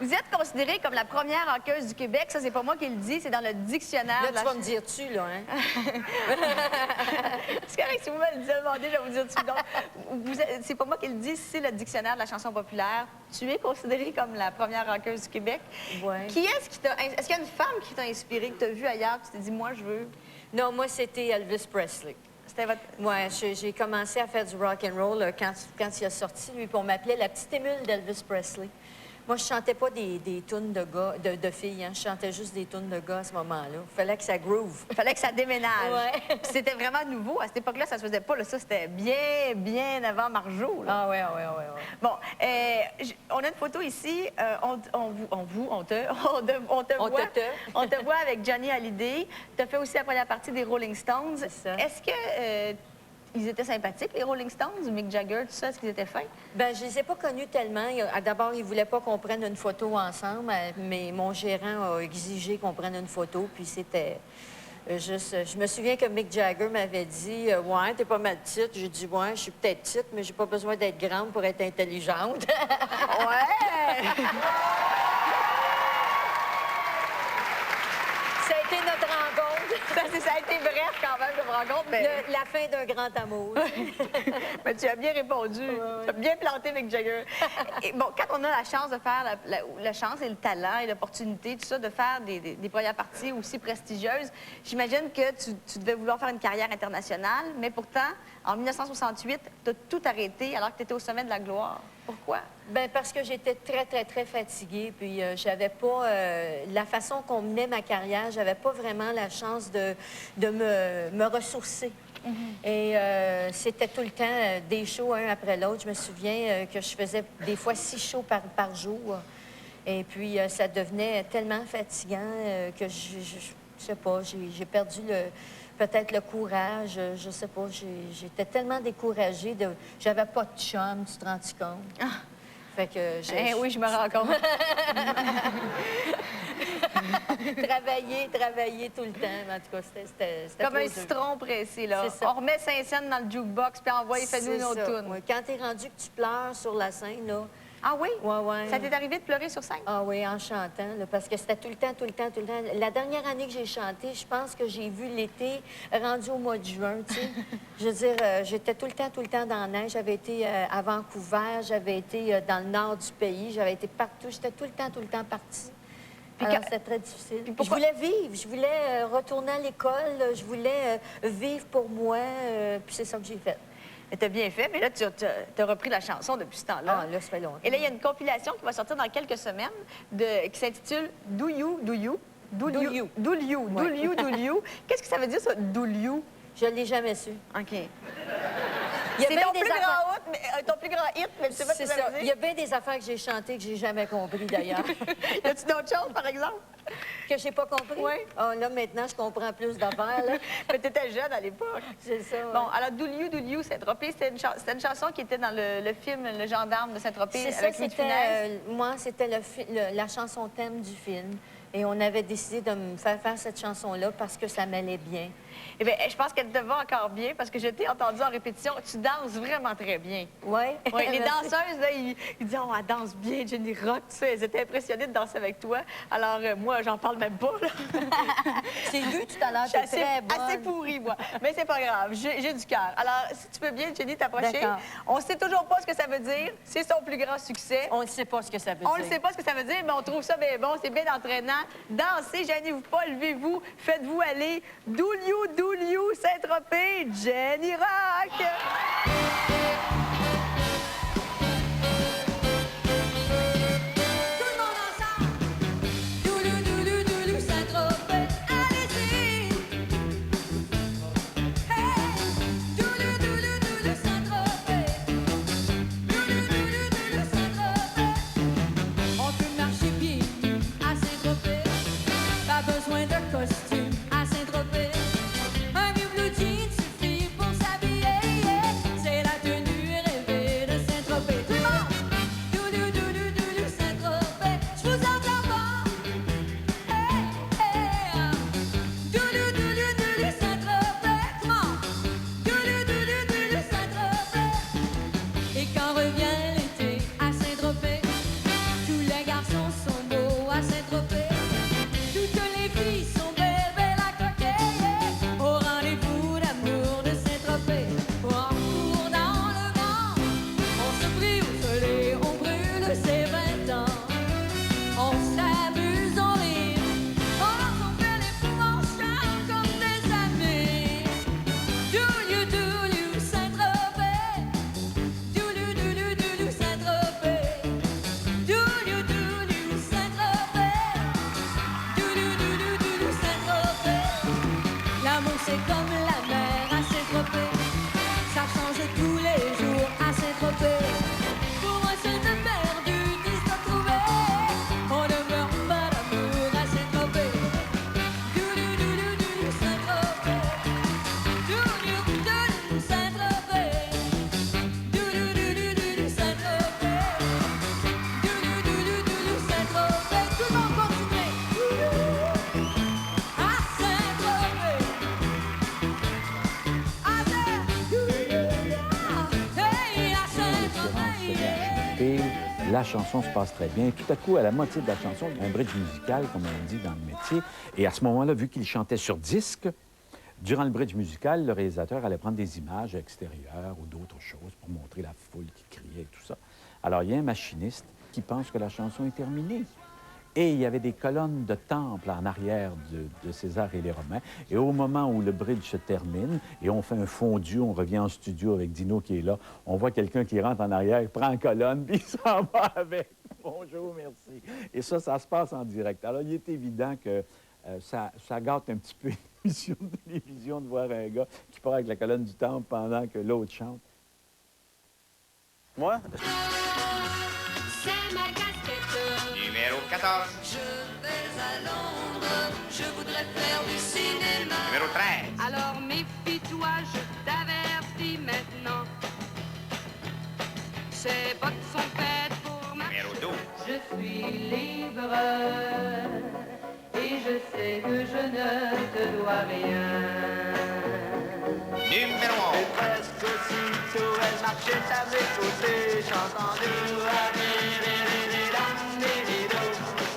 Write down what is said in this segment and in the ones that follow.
Vous êtes considérée comme la première rockeuse du Québec. Ça, c'est pas moi qui le dis, c'est dans le dictionnaire. Là, tu vas me dire tu, là, hein? C'est correct, si vous me le demandez, je vais vous dire tu. Donc, c'est pas moi qui le dis, c'est le dictionnaire de la chanson populaire. Tu es considérée comme la première rockeuse du Québec. Ouais. Qui est-ce qui t'a... Est-ce qu'il y a une femme qui t'a inspirée, que tu as vue ailleurs, tu t'es dit, moi, je veux... Non, moi, c'était Elvis Presley. C'était votre... Ouais, j'ai commencé à faire du rock and roll quand il a sorti, lui, puis on m'appelait la petite émule d'Elvis Presley. Moi, je chantais pas des tunes de gars, de filles, hein. Je chantais juste des tunes de gars à ce moment-là. Il fallait que ça groove. Il fallait que ça déménage. Ouais. Puis c'était vraiment nouveau. À cette époque-là, ça se faisait pas. Là. Ça, c'était bien, bien avant Marjo. Là. Ah ouais, ah ouais, ah ouais, ah ouais. Bon, on a une photo ici. On te voit avec Johnny Hallyday. Tu as fait aussi la première partie des Rolling Stones. C'est ça. Est-ce que ils étaient sympathiques, les Rolling Stones, Mick Jagger, tout ça? Est-ce qu'ils étaient fins? Bien, je les ai pas connus tellement. D'abord, ils voulaient pas qu'on prenne une photo ensemble, mais mon gérant a exigé qu'on prenne une photo, puis c'était... je me souviens que Mick Jagger m'avait dit « Ouais, t'es pas mal petite. » J'ai dit « Ouais, je suis peut-être petite, mais j'ai pas besoin d'être grande pour être intelligente. » Ouais! Ça a été notre rencontre. Ça a été bref quand même, comme rencontre, mais... La fin d'un grand amour. Mais tu as bien répondu. Tu as bien planté Mick Jagger. Et bon, quand on a la chance de faire la chance et le talent et l'opportunité, tout ça, de faire des premières parties aussi prestigieuses, j'imagine que tu devais vouloir faire une carrière internationale, mais pourtant, en 1968, tu as tout arrêté alors que tu étais au sommet de la gloire. Pourquoi? Bien, parce que j'étais très, très, très fatiguée, puis j'avais pas... la façon qu'on menait ma carrière, j'avais pas vraiment la chance de me ressourcer. Et c'était tout le temps des shows un après l'autre. Je me souviens que je faisais des fois 6 shows par jour. Et puis, ça devenait tellement fatigant que je sais pas, j'ai perdu peut-être le courage, je sais pas. J'étais tellement découragée. J'avais pas de chum, tu te rends compte? Ah. Fait que oui, je me rends compte. Travailler tout le temps. En tout cas, c'était comme un citron pressé, là. On remet Saint-Saëns dans le jukebox, puis envoie, fais-nous une autre toune. Ouais. Quand t'es rendu que tu pleures sur la scène, là... Ah oui? Ouais, ouais. Ça t'est arrivé de pleurer sur scène? Ah oui, en chantant, là, parce que c'était tout le temps. La dernière année que j'ai chanté, je pense que j'ai vu l'été rendu au mois de juin, tu sais. Je veux dire, j'étais tout le temps dans la neige. J'avais été à Vancouver, j'avais été dans le nord du pays, j'avais été partout. J'étais tout le temps partie. Alors, c'était très difficile. Je voulais vivre, je voulais retourner à l'école, je voulais vivre pour moi, puis c'est ça que j'ai fait. T'as bien fait, mais là, tu as repris la chanson depuis ce temps-là. Ah, là, ça fait longtemps. Et là, il y a une compilation qui va sortir dans quelques semaines qui s'intitule Do You. Qu'est-ce que ça veut dire, ça, Do You? Je ne l'ai jamais su. OK. C'est ton plus grand hit, mais tu sais pas ce que ça veut dire. Il y a bien des affaires que j'ai chantées que j'ai jamais compris, d'ailleurs. Y a-tu d'autres choses, par exemple? Que j'ai pas compris? Oui. Oh, là, maintenant, je comprends plus d'affaires, là. Mais t'étais jeune à l'époque. C'est ça, ouais. Bon, alors, Do You, Saint-Tropez, c'était une chanson qui était dans le film Le Gendarme de Saint-Tropez avec Louis de Funès. Moi, c'était la chanson thème du film. Et on avait décidé de me faire cette chanson-là parce que ça m'allait bien. Eh bien, je pense qu'elle te va encore bien parce que je t'ai entendu en répétition. Tu danses vraiment très bien. Oui? Ouais, les danseuses, là, ils disent « Oh, elle danse bien, Jenny Rock. » Tu sais, elles étaient impressionnées de danser avec toi. Alors, moi, j'en parle même pas, là. J'ai vu tout à l'heure, t'es très bonne. Assez pourrie, moi. Mais c'est pas grave, j'ai du cœur. Alors, si tu peux bien, Jenny, t'approcher. On sait toujours pas ce que ça veut dire. C'est son plus grand succès. On ne sait pas ce que ça veut dire. On ne sait pas ce que ça veut dire, mais on trouve ça bien bon. C'est bien entraînant. Dansez, gênez-vous pas, levez-vous, faites-vous aller. Do you, Saint-Tropez, Jenny Rock! C'est la tenue la chanson se passe très bien. Et tout à coup, à la moitié de la chanson, il y a un bridge musical, comme on dit dans le métier. Et à ce moment-là, vu qu'il chantait sur disque, durant le bridge musical, le réalisateur allait prendre des images extérieures ou d'autres choses pour montrer la foule qui criait et tout ça. Alors, il y a un machiniste qui pense que la chanson est terminée. Et il y avait des colonnes de temple en arrière de César et les Romains. Et au moment où le bridge se termine, et on fait un fondu, on revient en studio avec Dino qui est là, on voit quelqu'un qui rentre en arrière, prend une colonne, puis il s'en va avec. Bonjour, merci. Et ça se passe en direct. Alors, il est évident que ça gâte un petit peu l'émission de télévision de voir un gars qui part avec la colonne du temple pendant que l'autre chante. Moi? C'est ma casquette. Numéro 14. Je vais à Londres, je voudrais faire du cinéma. Numéro 13. Alors méfie-toi, je t'avertis maintenant. Ces bottes sont faites pour ma... Numéro 12. Je suis libre et je sais que je ne te dois rien. Numéro 11. Et presque aussitôt, elle marchait à mes côtés, chantant du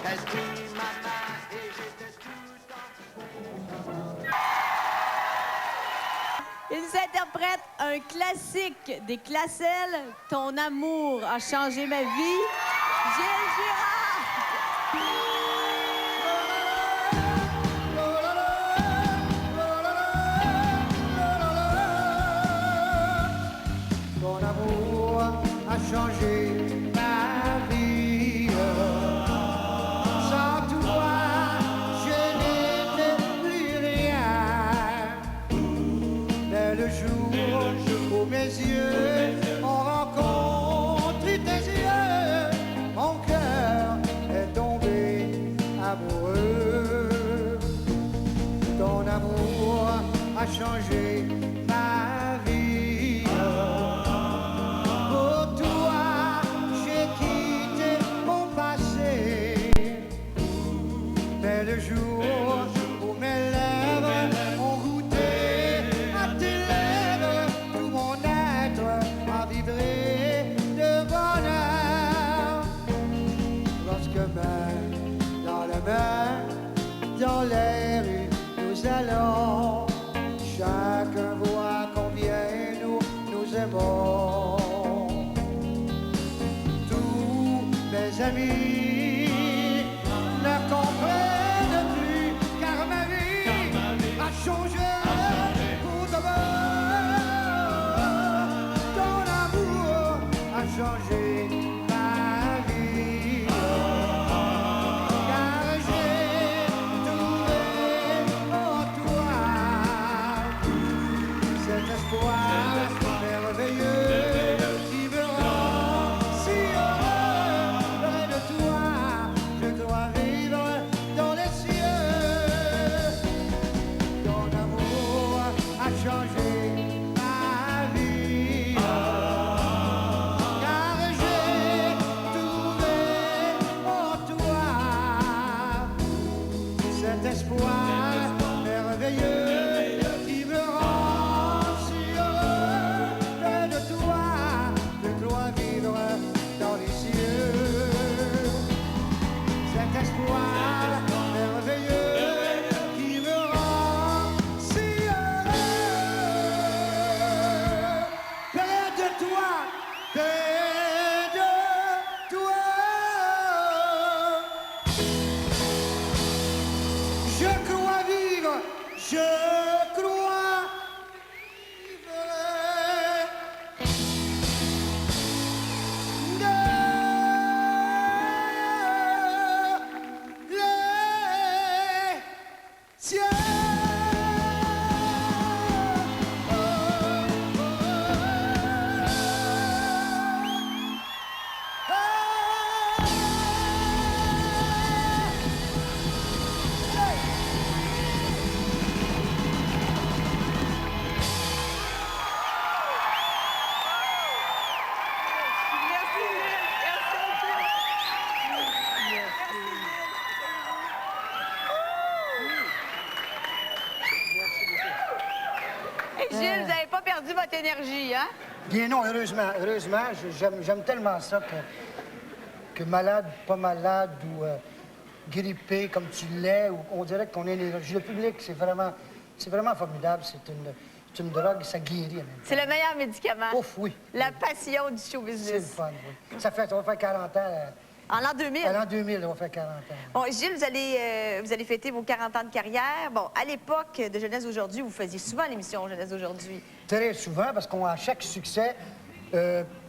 elle prit ma main et j'étais tout en... Il nous interprète un classique des Classelles, Ton amour a changé ma vie, Gilles Girard! Ton amour a changé ma vie. Sans toi, je n'étais plus rien. Mais le jour où mes yeux ont rencontré tes yeux, mon cœur est tombé amoureux. Ton amour a changé ma vie. Pour toi, j'ai quitté mon passé. Mais le jour où mes lèvres ont goûté à tes lèvres, tout mon être a vibré de bonheur. Lorsque main dans la main, dans les rues, nous allons, chacun voit combien nous aimons. Tous mes amis ne comprennent plus, car ma vie a changé pour de bon. Ton amour a changé ma vie, car j'ai trouvé en toi cet espoir merveilleux qui me rend si heureux. Près de toi, je dois vivre dans les cieux. Ton amour a changé ma vie, car j'ai trouvé en toi cet espoir merveilleux qui me rend si heureux. Près de toi, je dois vivre dans les cieux. Cet espoir merveilleux qui me rend si heureux. Près de toi, près de toi. Je crois vivre, je crois vivre. Dans les cieux. Merci, Gilles. Merci beaucoup. Hey, Gilles, vous n'avez pas perdu votre énergie, hein? Bien non, heureusement, heureusement, j'aime tellement ça que que malade, pas malade ou grippé comme tu l'es, ou on dirait qu'on est l'énergie. Le public, c'est vraiment formidable. C'est une drogue, ça guérit en même temps. C'est le meilleur médicament. Ouf, oui. La passion du show C'est le business. fun, oui. Ça va faire 40 ans. En l'an 2000. À l'an 2000, ça va faire 40 ans. Bon, Gilles, vous allez fêter vos 40 ans de carrière. Bon, à l'époque de Jeunesse d'aujourd'hui, vous faisiez souvent l'émission Jeunesse d'aujourd'hui. Très souvent, parce qu'à chaque succès,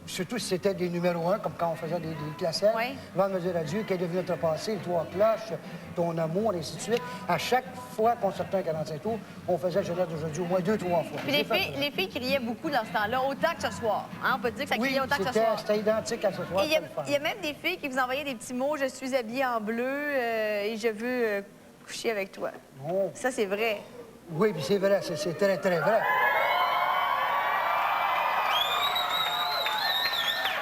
surtout si c'était des numéros 1, comme quand on faisait des classelles, Oui. Vendre me dire adieu, Qu'est devenu notre passé, Les Trois cloches, Ton amour, et ainsi de suite. À chaque fois qu'on sortait un 45 tours, on faisait Jeunesse d'aujourd'hui au moins 2-3 fois. Puis les filles criaient beaucoup dans ce temps-là, autant que ce soir. Hein? On peut dire que ça criait Oui, autant que ce soir. c'était identique à ce soir. Et il y a même des filles qui vous envoyaient des petits mots. Je suis habillée en bleu et je veux coucher avec toi. Oh. Ça, c'est vrai. Oui, puis c'est vrai, c'est très, très vrai.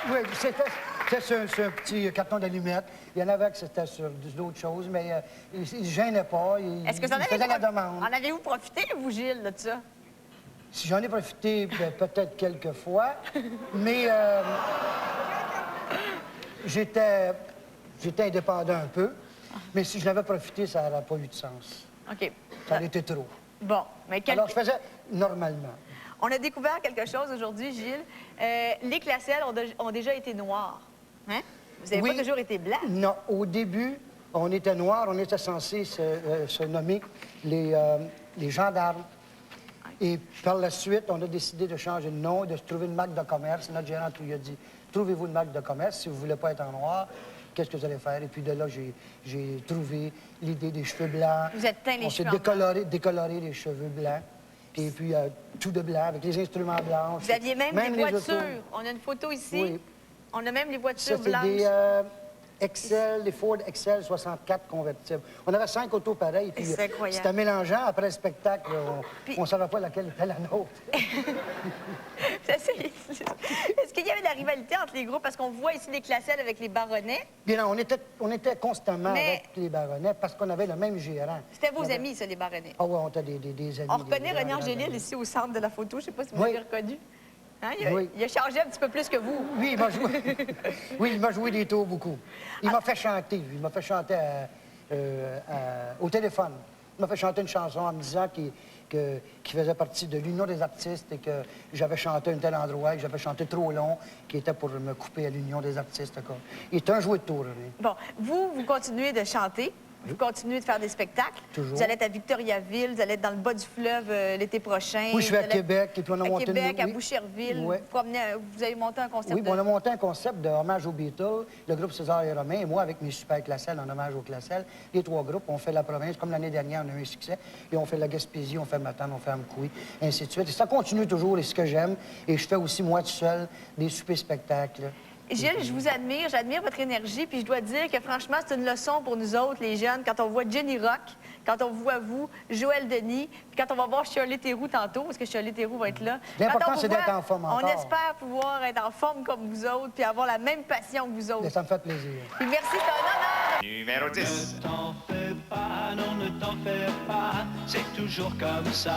Oui, c'était sur un petit carton d'allumettes. Il y en avait que c'était sur d'autres choses, mais ils ne se gênaient pas. Est-ce que ils faisaient la demande. En avez-vous profité, vous, Gilles, de ça? Si j'en ai profité, peut-être quelques fois, mais j'étais indépendant un peu. Mais si je n'avais profité, ça n'aurait pas eu de sens. OK. Ça aurait été trop. Bon, mais Alors, je faisais normalement. On a découvert quelque chose aujourd'hui, Gilles. Les classelles ont déjà été noires. Hein? Vous n'avez Oui. pas toujours été blanc. Non, au début, on était noirs, on était censés se nommer les gendarmes. Et par la suite, on a décidé de changer de nom, de se trouver une marque de commerce. Notre gérant lui a dit, trouvez-vous une marque de commerce. Si vous ne voulez pas être en noir, qu'est-ce que vous allez faire? Et puis de là, j'ai trouvé l'idée des cheveux blancs. Vous êtes teint les On s'est cheveux décoloré les cheveux blancs. Et puis tout de blanc, avec les instruments blancs. Vous aviez même des les voitures. autos. On a une photo ici. Oui. On a même les Ça, voitures c'est blanches. des Ford Excel 64 convertibles. On avait 5 autos pareilles. Puis C'est incroyable. c'était mélangeant. Après le spectacle, on ne savait pas laquelle était la nôtre. Est-ce qu'il y avait de la rivalité entre les groupes? Parce qu'on voit ici les classelles avec les baronnets. Bien, non, on était constamment Mais- avec les baronnets parce qu'on avait le même gérant. C'était vos amis, ça, les baronnets. Ah oui, on était des amis. On reconnaît des René grands Angélil amis. ici au centre de la photo. Je ne sais pas si vous Oui. l'avez reconnu. Hein, Oui. il a changé un petit peu plus que vous. Oui, il m'a joué... oui, il m'a joué des tours beaucoup. Il m'a fait chanter. Il m'a fait chanter au téléphone. Il m'a fait chanter une chanson en me disant qu'il faisait partie de l'Union des artistes et que j'avais chanté à un tel endroit et que j'avais chanté trop long, qui était pour me couper à l'Union des artistes. Quoi. Il est un joueur de tour, lui. Bon, vous continuez de chanter. Vous continuez de faire des spectacles. Toujours. Vous allez être à Victoriaville, vous allez être dans le bas du fleuve l'été prochain. Oui, je vais à Vous allez être Québec, et puis on a à monté Québec, à oui. Boucherville. Oui. Vous avez monté un concept Oui, de... on a monté un concept de hommage aux Beatles, le groupe César et Romain, et moi, avec mes super classelles, en hommage aux classelles. Les 3 groupes, on fait la province, comme l'année dernière, on a eu un succès, et on fait la Gaspésie, on fait Matane, on fait Amkoui, ainsi de suite. Et ça continue toujours, et ce que j'aime, et je fais aussi, moi, tout seul, des super-spectacles. Gilles, je vous admire, j'admire votre énergie, puis je dois dire que franchement, c'est une leçon pour nous autres, les jeunes, quand on voit Jenny Rock, quand on voit vous, Joël Denis, puis quand on va voir Shirley Theroux tantôt, parce que Shirley Theroux va être là. L'important, Quand on c'est voit- d'être en forme On encore. espère pouvoir être en forme comme vous autres, puis avoir la même passion que vous Et autres. ça me fait plaisir. Puis merci, c'est un honneur. Numéro 10. Ne t'en fais pas, non, ne t'en fais pas. C'est toujours comme ça,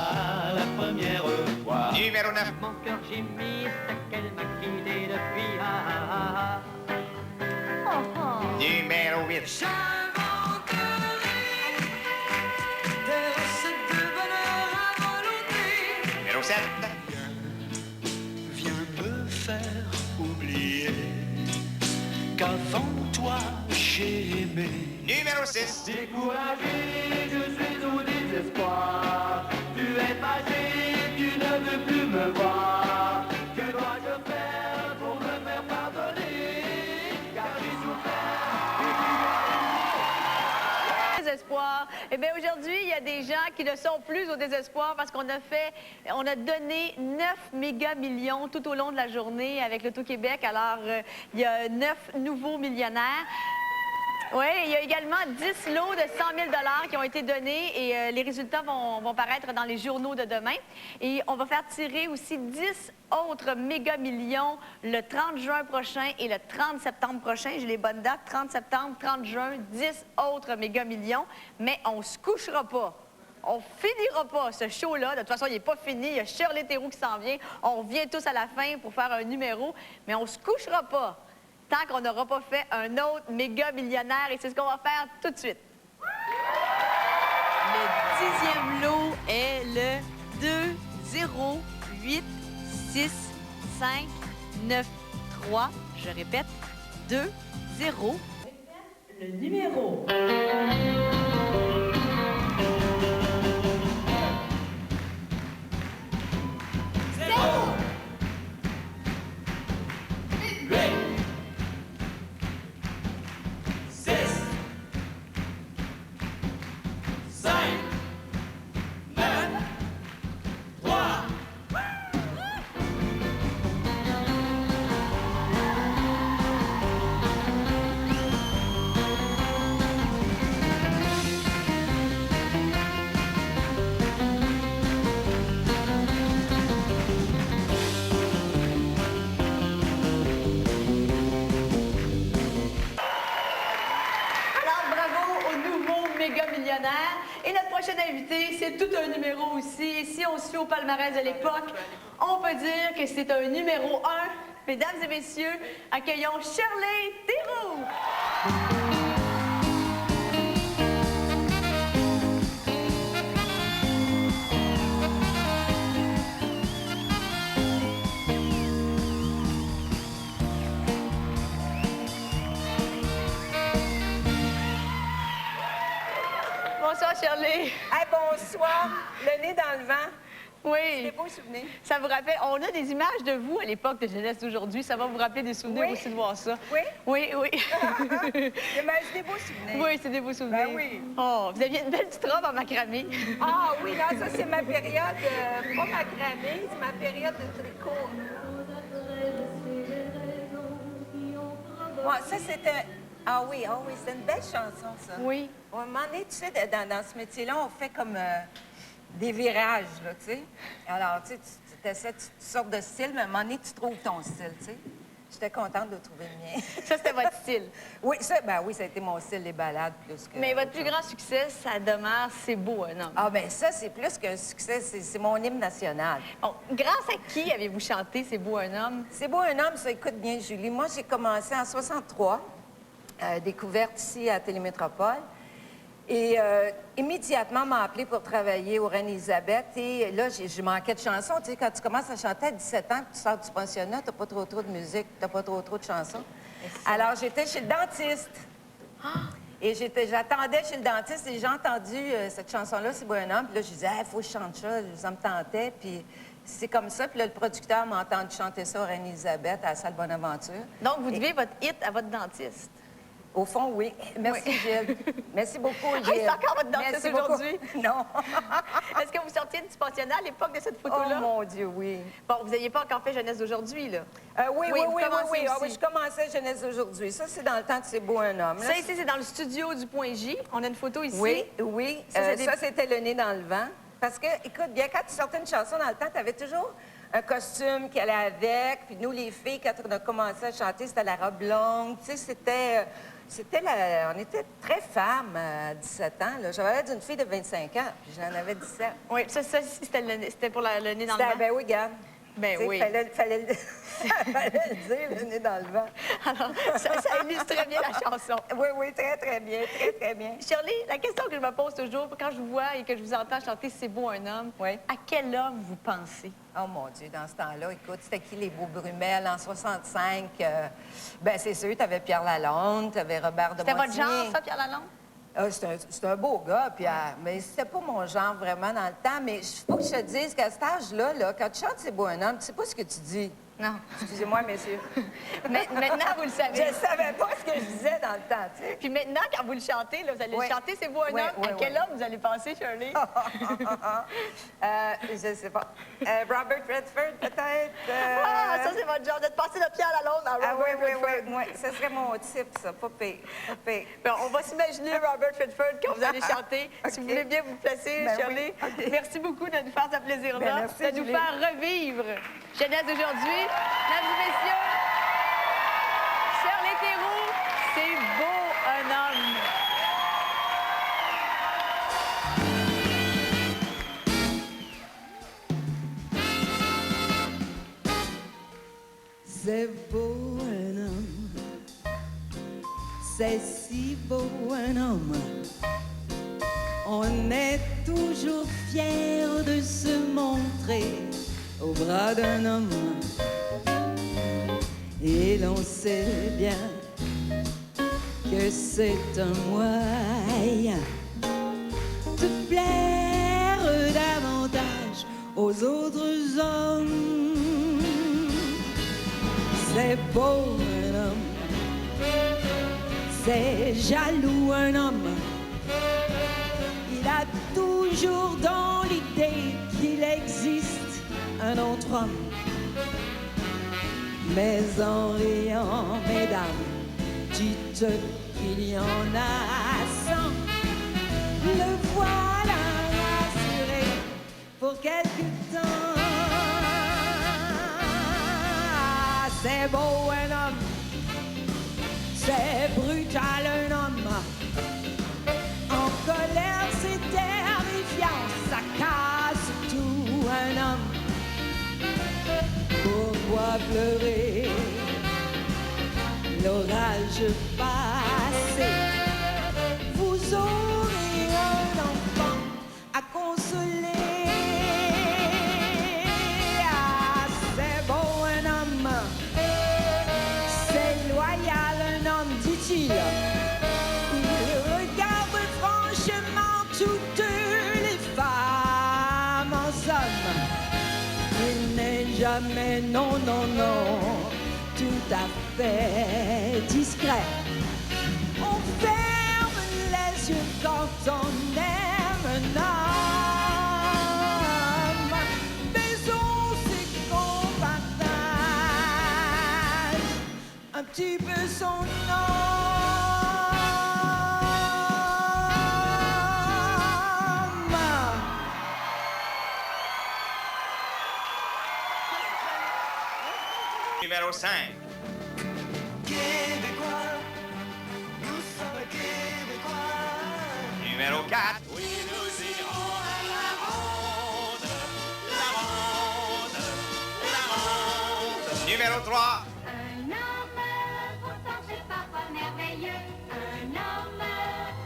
la première fois. Numéro 9. Mon cœur j'ai mis, c'est qu'elle m'a quitté depuis. Numéro 8. Des recettes de bonheur à volonté. Numéro 7. Viens me faire oublier qu'avant toi j'ai aimé. Numéro 6. Découragé, je suis au désespoir. Tu es fâché, tu ne veux plus me voir. Que dois-je faire pour me faire pardonner? Car j'ai souffert. Désespoir. Eh bien, aujourd'hui, il y a des gens qui ne sont plus au désespoir parce qu'on a donné 9 méga millions tout au long de la journée avec l'Auto-Québec. Alors, il y a 9 nouveaux millionnaires. Oui, il y a également 10 lots de 100 000 qui ont été donnés et les résultats vont paraître dans les journaux de demain. Et on va faire tirer aussi 10 autres méga millions le 30 juin prochain et le 30 septembre prochain. J'ai les bonnes dates, 30 septembre, 30 juin, 10 autres méga millions. Mais on se couchera pas. On finira pas ce show-là. De toute façon, il n'est pas fini. Il y a Shirley Theroux qui s'en vient. On revient tous à la fin pour faire un numéro. Mais on se couchera pas tant qu'on n'aura pas fait un autre méga millionnaire. Et c'est ce qu'on va faire tout de suite. Le 10e lot est le 2, 0, 8, 6, 5, 9, 3. Je répète, 2, 0. Le numéro. Alors, bravo au nouveau méga millionnaire. Et notre prochain invité, c'est tout un numéro aussi. Et si on se fie au palmarès de l'époque, on peut dire que c'est un numéro 1. Mesdames et messieurs, accueillons Shirley Theroux. Bonsoir, Shirley. Hey, bonsoir. Le nez dans le vent. Oui. Des beaux souvenirs. Ça vous rappelle, on a des images de vous à l'époque de jeunesse d'aujourd'hui. Ça va vous rappeler des souvenirs Oui. aussi de voir ça. Oui? Oui, oui. J'imagine des beaux souvenirs. Oui, c'est des beaux souvenirs. Ben oui. Oh, vous aviez une belle petite robe en macramé. Ah oui, non, ça, c'est ma période, pas macramé, c'est ma période de tricot. Ouais, ça, c'était... Ah oui, c'est une belle chanson, ça. Oui. À un moment donné, tu sais, dans ce métier-là, on fait comme des virages, là, tu sais. Alors, tu sais, tu essaies toutes sortes de styles, mais à un moment donné, tu trouves ton style, tu sais. J'étais contente de trouver le mien. Ça, c'était votre style. Oui, ça a été mon style, les balades, plus que... Mais votre plus grand succès, ça demeure C'est beau, un homme. Ah, bien, ça, c'est plus qu'un succès, c'est mon hymne national. Bon, grâce à qui avez-vous chanté C'est beau, un homme? C'est beau, un homme, ça écoute bien, Julie. Moi, j'ai commencé en 63, découverte ici à Télémétropole. Et immédiatement, on m'a appelé pour travailler au Reine-Élisabeth. Et là, je manquais de chansons. Tu sais, quand tu commences à chanter à 17 ans, tu sors du pensionnat, t'as pas trop de musique, t'as pas trop de chansons. Alors, j'étais chez le dentiste. Et j'attendais chez le dentiste et j'ai entendu cette chanson-là, C'est beau un homme. Puis là, je disais, il faut que je chante ça me tentait. Puis c'est comme ça. Puis là, le producteur m'a entendu chanter ça au Reine-Élisabeth, à la salle Bonaventure. Donc, vous devez votre hit à votre dentiste. Au fond, oui. Merci, Gilles. Merci beaucoup, Gilles. Ah, c'est encore votre dentiste Merci beaucoup. aujourd'hui? Non. Est-ce que vous sortiez du pensionnat à l'époque de cette Oh, photo-là? mon Dieu, oui. Bon, vous n'aviez pas encore fait Jeunesse d'aujourd'hui, là? Oui, vous commencez Ah, oui, aussi. je commençais Jeunesse d'aujourd'hui. Ça, c'est dans le temps de C'est beau un homme. Là, Ça, ici, c'est dans le studio du Point J. On a une photo ici. Oui. Ça, c'est des- Ça, c'était le nez dans le vent. Parce que, écoute, bien, quand tu sortais une chanson dans le temps, tu avais toujours un costume qui allait avec. Puis nous, les filles, quand on a commencé à chanter, c'était la robe longue. Tu sais, on était très femmes à 17 ans. Là. J'avais l'air d'une fille de 25 ans, puis j'en avais 17. Oui, ça ici, c'était pour le nez dans le vent. Ben oui, regarde. Ben Tu sais, oui. Fallait le dire, le nez dans le vent. Alors, ça illustre bien la chanson. Oui, très, très bien, très bien. Shirley, la question que je me pose toujours quand je vous vois et que je vous entends chanter C'est beau un homme, Oui. à quel homme vous pensez? Oh mon Dieu, dans ce temps-là, écoute, c'était qui les beaux Brumels en 65? Ben c'est sûr, t'avais Pierre Lalonde, t'avais Robert de C'était votre Montigny. genre, ça, Pierre Lalonde? C'est un beau gars, Pierre, mais c'était pas mon genre vraiment dans le temps. Mais il faut que je te dise qu'à cet âge-là, là, quand tu chantes C'est beau un homme, tu sais pas ce que tu dis. Non. Excusez-moi, messieurs. Mais maintenant, vous le savez. Je savais pas ce que je disais dans le temps, tu sais. Puis maintenant, quand vous le chantez, là, vous allez Oui. le chanter C'est beau un Oui, homme. oui, À quel oui. homme vous allez penser, Shirley? Je sais pas. Robert Redford, peut-être? Ah, ça, c'est votre genre. Vous êtes passé de Pierre Lalonde à Ah Robert oui, Redford. ce serait mon type, ça. Pas pire, pas pire. Bon, on va s'imaginer Robert Redford quand vous allez chanter. Si vous OK. voulez bien vous placer, Ben Shirley. oui. OK. Merci beaucoup de nous faire ce plaisir-là, Ben, merci, de nous Julie. faire revivre Jeunesse d'aujourd'hui. Mesdames et messieurs, Shirley Theroux, C'est beau un homme. C'est beau un homme C'est si beau un homme. On est toujours fier de se montrer au bras d'un homme. Et l'on sait bien que c'est un moyen de plaire davantage aux autres hommes. C'est beau un homme, c'est jaloux un homme. Il a toujours dans l'idée qu'il existe un autre homme. Mais en riant, mesdames, dites qu'il y en a 100. Le voilà rassuré pour quelque temps. C'est beau un homme, c'est brutal un homme. En colère, c'est terrifiant, ça casse tout un homme. Pourquoi pleurer l'orage passé? Vous aurez un enfant à consoler. Ah, c'est beau un homme, c'est loyal un homme, dit-il. Il regarde franchement toutes les femmes en somme. Il n'est jamais, non, non, non, tout à fait discret. On ferme les yeux quand on aime un homme. Mais on sait qu'on partage un petit peu son nom. Numéro 5. Québécois, nous sommes Québécois. Numéro 4. Oui, nous irons à la ronde, la ronde, la ronde. Numéro 3. Un homme, pourtant c'est parfois merveilleux. Un homme,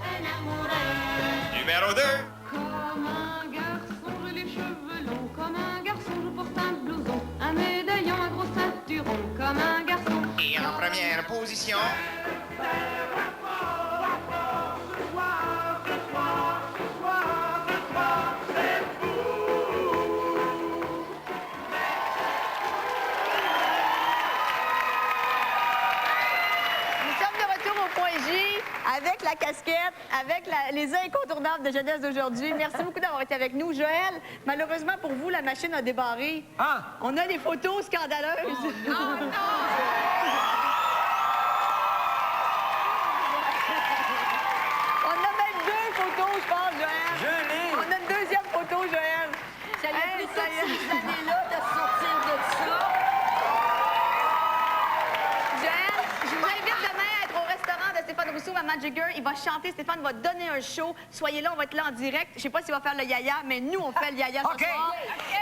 un amoureux. Numéro 2. Comme un garçon, j'ai les cheveux longs. Comme un garçon, je porte un blouson. Un médaillon, un gros ceinturon. Comme un garçon. Et en première position. Nous sommes de retour au point J avec la casquette, avec les incontournables de jeunesse d'aujourd'hui. Merci beaucoup d'avoir été avec nous. Joël, malheureusement pour vous, la machine a débarré. Ah! On a des photos scandaleuses. On a même 2 photos, je pense, Joël. Je l'ai. On a une deuxième photo, Joël. Ça m'a pris ça y est. toutes ces années-là de sortir de ça. Joël, je vous invite demain à être au restaurant de Stéphane Rousseau, Maman Jigger. Il va chanter, Stéphane va donner un show. Soyez là, on va être là en direct. Je sais pas s'il va faire le yaya, mais nous, on fait le yaya ce soir.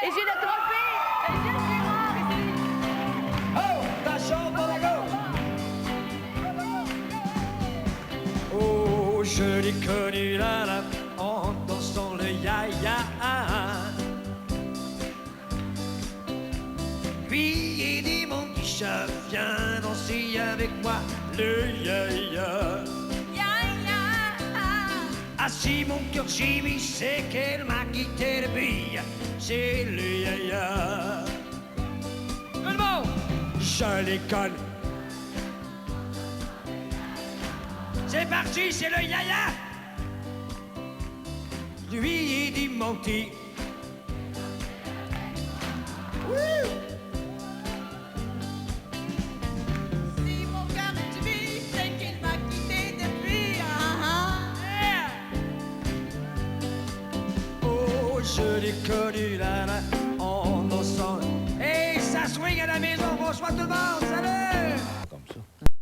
Et j'ai le trophée de Gilles Girard ici. Oh, ta chambre pour la go! Oh, je l'ai connu là, en dansant le ya-ya. Puis il dit mon petit chat, viens danser avec moi le ya-ya. Ah si mon cœur gémit, c'est qu'elle m'a quitté depuis, c'est le ya-ya. Tout le monde, je les conne. C'est parti, c'est le yaya. Lui, il dit mon petit. Si mon cœur est vis, c'est qu'il m'a quitté depuis. Oh, je l'ai connu là, en dansant. Et ça swing à la maison, bonsoir tout le monde, salut!